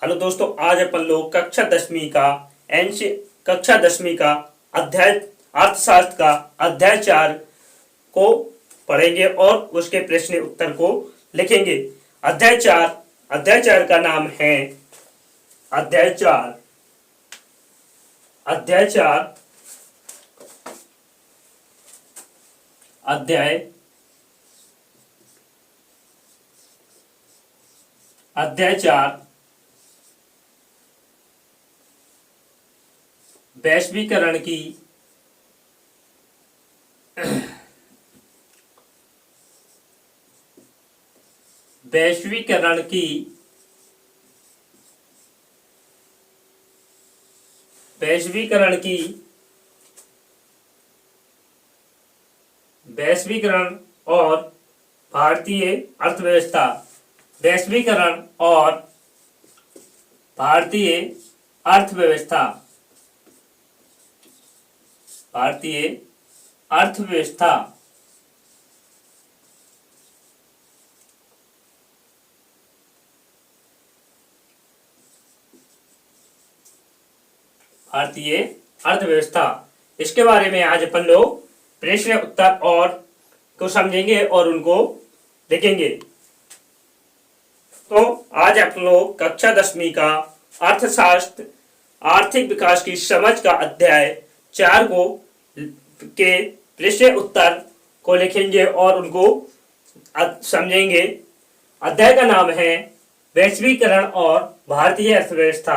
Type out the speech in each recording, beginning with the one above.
Hello दोस्तों, आज अपन लोग कक्षा दसवीं का अध्याय अर्थशास्त्र का अध्याय 4 को पढ़ेंगे और उसके प्रश्न उत्तर को लिखेंगे। अध्याय 4 का नाम है अध्याय 4 अध्याय 4 अध्याय 4 वैश्वीकरण की वैश्वीकरण की वैश्वीकरण की वैश्वीकरण और भारतीय अर्थव्यवस्था वैश्वीकरण और भारतीय अर्थव्यवस्था भारतीय अर्थव्यवस्था भारतीय अर्थव्यवस्था इसके बारे में आज अपन लोग प्रश्न उत्तर और को समझेंगे और उनको देखेंगे। तो आज अपन लोग कक्षा 10वीं का अर्थशास्त्र आर्थिक विकास की समझ का अध्याय 4 को के प्रश्न उत्तर को लिखेंगे और उनको समझेंगे। अध्याय का नाम है वैश्वीकरण और भारतीय अर्थव्यवस्था।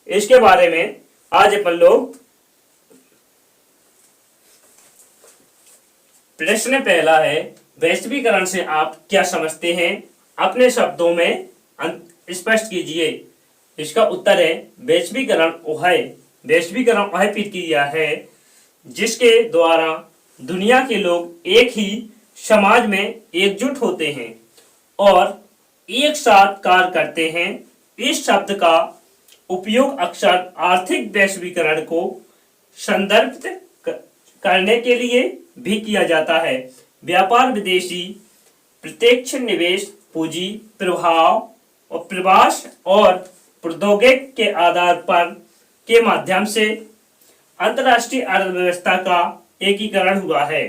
इसके बारे में आज अपन लोग प्रश्न पहला है, वैश्वीकरण से आप क्या समझते हैं? अपने शब्दों में स्पष्ट कीजिए। इसका उत्तर है वैश्वीकरण वह प्रक्रिया है जिसके द्वारा दुनिया के लोग एक ही समाज में एकजुट होते हैं और एक साथ कार्य करते हैं। इस शब्द का उपयोग अक्सर आर्थिक वैश्वीकरण को संदर्भित करने के लिए भी किया जाता है। व्यापार, विदेशी प्रत्यक्ष निवेश, पूंजी प्रभाव और प्रवास और प्रौद्योगिकी के आधार पर के माध्यम से अंतर्राष्ट्रीय अर्थव्यवस्था का एकीकरण हुआ है।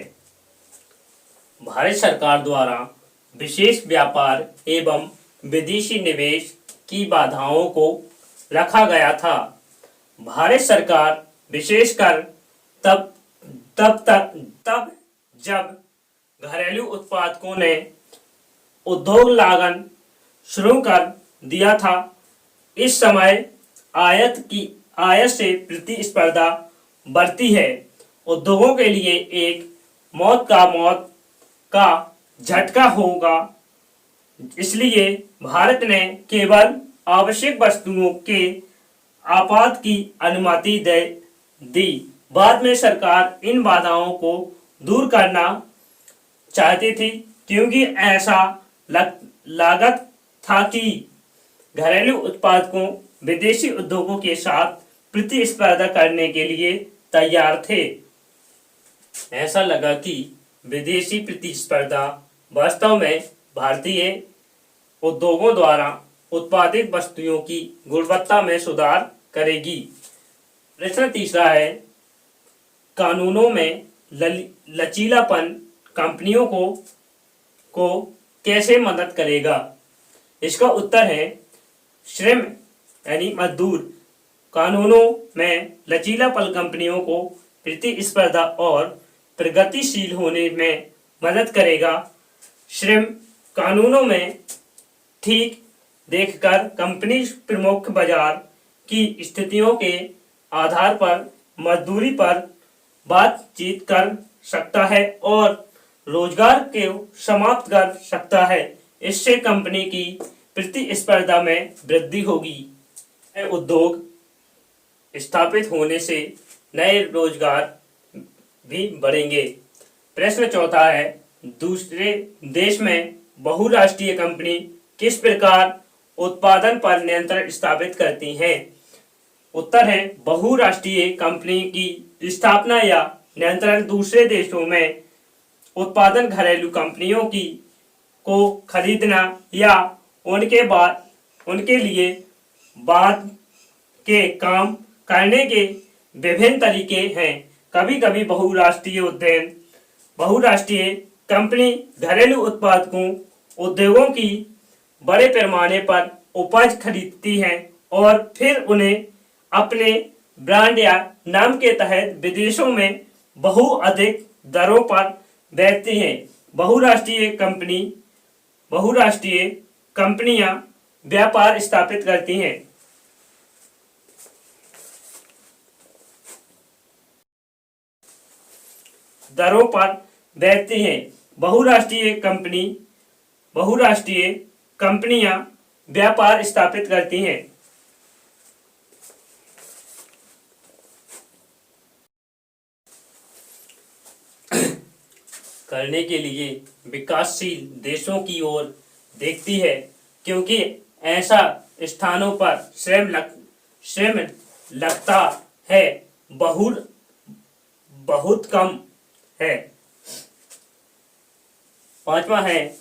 भारत सरकार द्वारा विशेष व्यापार एवं विदेशी निवेश की बाधाओं को रखा गया था। भारत सरकार विशेषकर तब जब घरेलू उत्पादकों ने उद्योग लागन शुरू कर दिया था। इस समय आयत से प्रतिस्पर्धा बढ़ती है। उद्योगों के लिए एक मौत का झटका होगा। इसलिए भारत ने केवल आवश्यक वस्तुओं के आपात की अनुमति दी। बाद में सरकार इन बाधाओं को दूर करना चाहती थी, क्योंकि ऐसा लागत था कि घरेलू उत्पादकों विदेशी उद्योगों के साथ प्रतिस्पर्धा करने के लिए तैयार थे। ऐसा लगा कि विदेशी प्रतिस्पर्धा वास्तव में भारतीय उद्योगों द्वारा उत्पादित वस्तुओं की गुणवत्ता में सुधार करेगी। प्रश्न तीसरा है, कानूनों में लचीलापन कंपनियों को कैसे मदद करेगा? इसका उत्तर है श्रम यानी मजदूर कानूनों में लचीलापन कंपनियों को प्रतिस्पर्धा और प्रगतिशील होने में मदद करेगा। श्रम कानूनों में ठीक देखकर कंपनी प्रमुख बाजार की स्थितियों के आधार पर मजदूरी पर बातचीत कर सकता है और रोजगार को समाप्त कर सकता है। इससे कंपनी की प्रतिस्पर्धा में वृद्धि होगी। उद्योग स्थापित होने से नए रोजगार भी बढ़ेंगे। प्रश्न चौथा है, दूसरे देश में बहुराष्ट्रीय कंपनी किस प्रकार उत्पादन पर नियंत्रण स्थापित करती हैं? उत्तर है बहुराष्ट्रीय कंपनी की स्थापना या नियंत्रण दूसरे देशों में उत्पादन घरेलू कंपनियों को खरीदना या उनके लिए बाद के काम करने के विभिन्न तरीके हैं। कभी कभी बहुराष्ट्रीय कंपनी घरेलू उत्पादकों उद्योगों की बड़े पैमाने पर उपज खरीदती हैं और फिर उन्हें अपने ब्रांड या नाम के तहत विदेशों में अधिक दरों पर बेचती हैं। बहुराष्ट्रीय कंपनियां व्यापार स्थापित करती हैं। दरों पर बेचती हैं। बहुराष्ट्रीय कंपनियां व्यापार स्थापित करती हैं। करने के लिए विकासशील देशों की ओर देखती है, क्योंकि ऐसा स्थानों पर श्रम लगता है बहुत कम है। पांचवा है,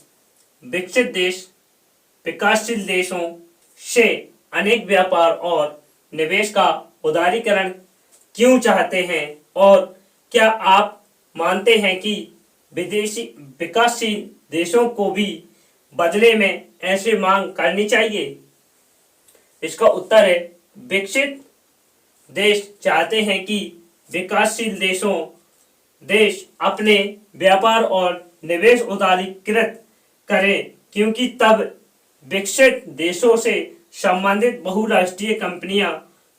विकसित देश विकासशील देशों से अनेक व्यापार और निवेश का उदारीकरण क्यों चाहते हैं, और क्या आप मानते हैं कि विकासशील देशों को भी बदले में ऐसी मांग करनी चाहिए? इसका उत्तर है, विकसित देश चाहते हैं कि विकासशील देश अपने व्यापार और निवेश उदारीकृत करें, क्योंकि तब विकसित देशों से संबंधित बहुराष्ट्रीय कंपनियां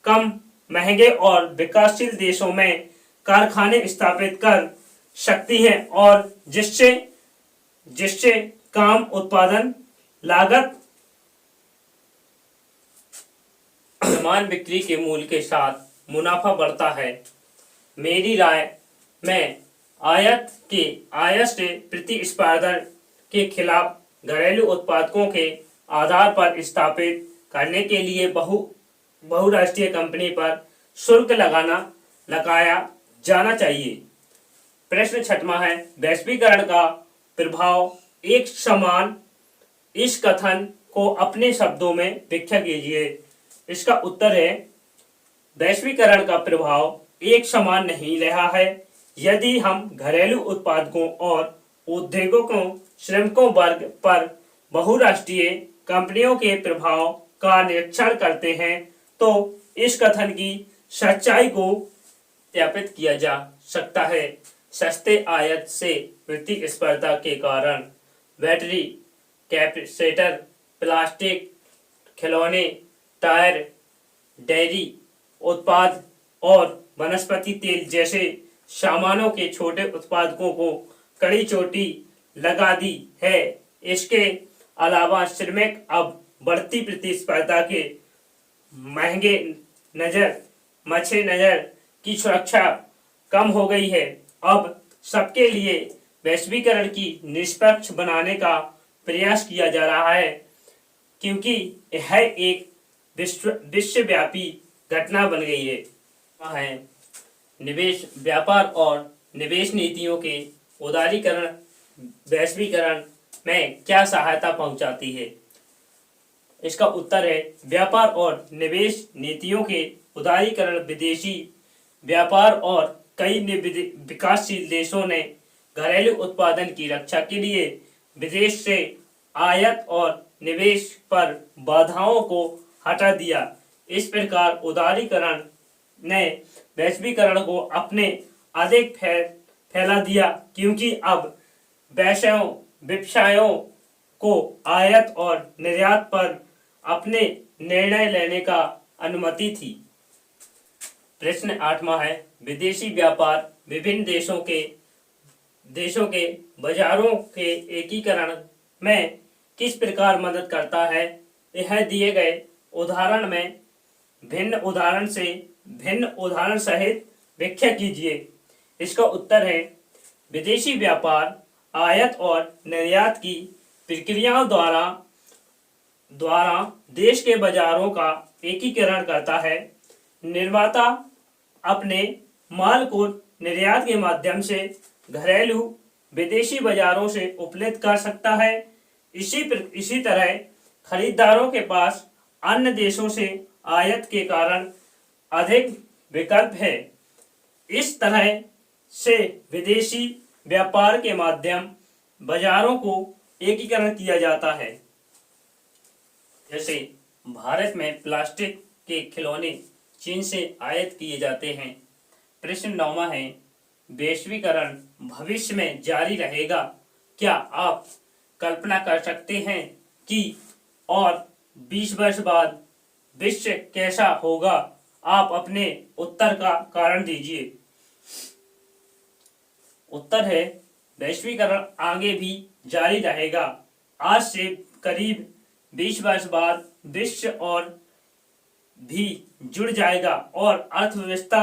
कम महंगे और विकासशील देशों में कारखाने स्थापित कर सकती हैं, और जिससे काम उत्पादन लागत समान बिक्री के मूल्य के साथ मुनाफा बढ़ता है। मेरी राय में आयात से प्रतिस्पर्धा के खिलाफ घरेलू उत्पादकों के आधार पर स्थापित करने के लिए बहुराष्ट्रीय कंपनी पर शुल्क लगाया जाना चाहिए। प्रश्न छठवां है, वैश्वीकरण का प्रभाव एक समान, इस कथन को अपने शब्दों में व्याख्या कीजिए। इसका उत्तर है, वैश्वीकरण का प्रभाव एक समान नहीं रहा है। यदि हम घरेलू उत्पादकों और उद्योगों श्रमिकों वर्ग पर बहुराष्ट्रीय कंपनियों के प्रभाव का निरीक्षण करते हैं, तो इस कथन की सच्चाई को सत्यापित किया जा सकता है। सस्ते आयात से प्रतिस्पर्धा के कारण बैटरी, कैपेसिटर, प्लास्टिक, खिलौने, टायर, डेयरी उत्पाद और वनस्पति तेल जैसे सामानों के छोटे उत्पादकों को कड़ी चोटी लगा दी है। इसके अलावा श्रमिक अब बढ़ती प्रतिस्पर्धा के मद्देनजर नजर की सुरक्षा कम हो गई है। अब सबके लिए वैश्वीकरण की निष्पक्ष बनाने का प्रयास किया जा रहा है, क्योंकि यह एक विश्वव्यापी घटना बन गई है। निवेश, व्यापार और निवेश नीतियों के उदारीकरण वैश्वीकरण में क्या सहायता पहुंचाती है? इसका उत्तर है, व्यापार और निवेश नीतियों के उदारीकरण विदेशी व्यापार और कई विकासशील देशों ने घरेलू उत्पादन की रक्षा के लिए विदेश से आयात और निवेश पर बाधाओं को हटा दिया। इस प्रकार उदारीकरण ने वैश्वीकरण को अपने अधिक फैला दिया, क्योंकि अब व्यवसायों को आयात और निर्यात पर अपने निर्णय लेने का अनुमति थी। प्रश्न 8वां है, विदेशी व्यापार विभिन्न देशों के बाजारों के एकीकरण में किस प्रकार मदद करता है? यह दिए गए उदाहरण में भिन्न उदाहरण सहित व्याख्या कीजिए। इसका उत्तर है, विदेशी व्यापार आयात और निर्यात की प्रक्रियाओं द्वारा देश के बाजारों का एकीकरण करता है। निर्माता अपने माल को निर्यात के माध्यम से घरेलू विदेशी बाजारों से उपलब्ध कर सकता है। इसी तरह खरीदारों के पास अन्य देशों से आयात के कारण अधिक विकल्प है। इस तरह से विदेशी व्यापार के माध्यम बाजारों को एकीकरण किया जाता है। जैसे भारत में प्लास्टिक के खिलौने चीन से आयात किए जाते हैं। प्रश्न 9वां है, वैश्वीकरण भविष्य में जारी रहेगा? क्या आप कल्पना कर सकते हैं कि और 20 वर्ष बाद विश्व कैसा होगा? आप अपने उत्तर का कारण दीजिए। उत्तर है, वैश्वीकरण आगे भी जारी रहेगा। आज से करीब 20 वर्ष बाद विश्व और भी जुड़ जाएगा और अर्थव्यवस्था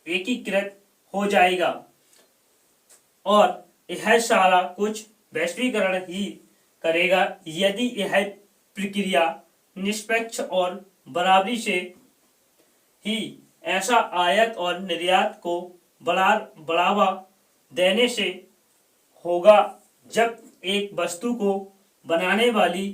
एकीकृत हो जाएगा और यह सारा कुछ वैश्वीकरण ही करेगा यदि यह प्रक्रिया निष्पक्ष और बराबरी से ही ऐसा आयात और निर्यात को बढ़ावा देने से होगा। जब एक वस्तु को बनाने वाली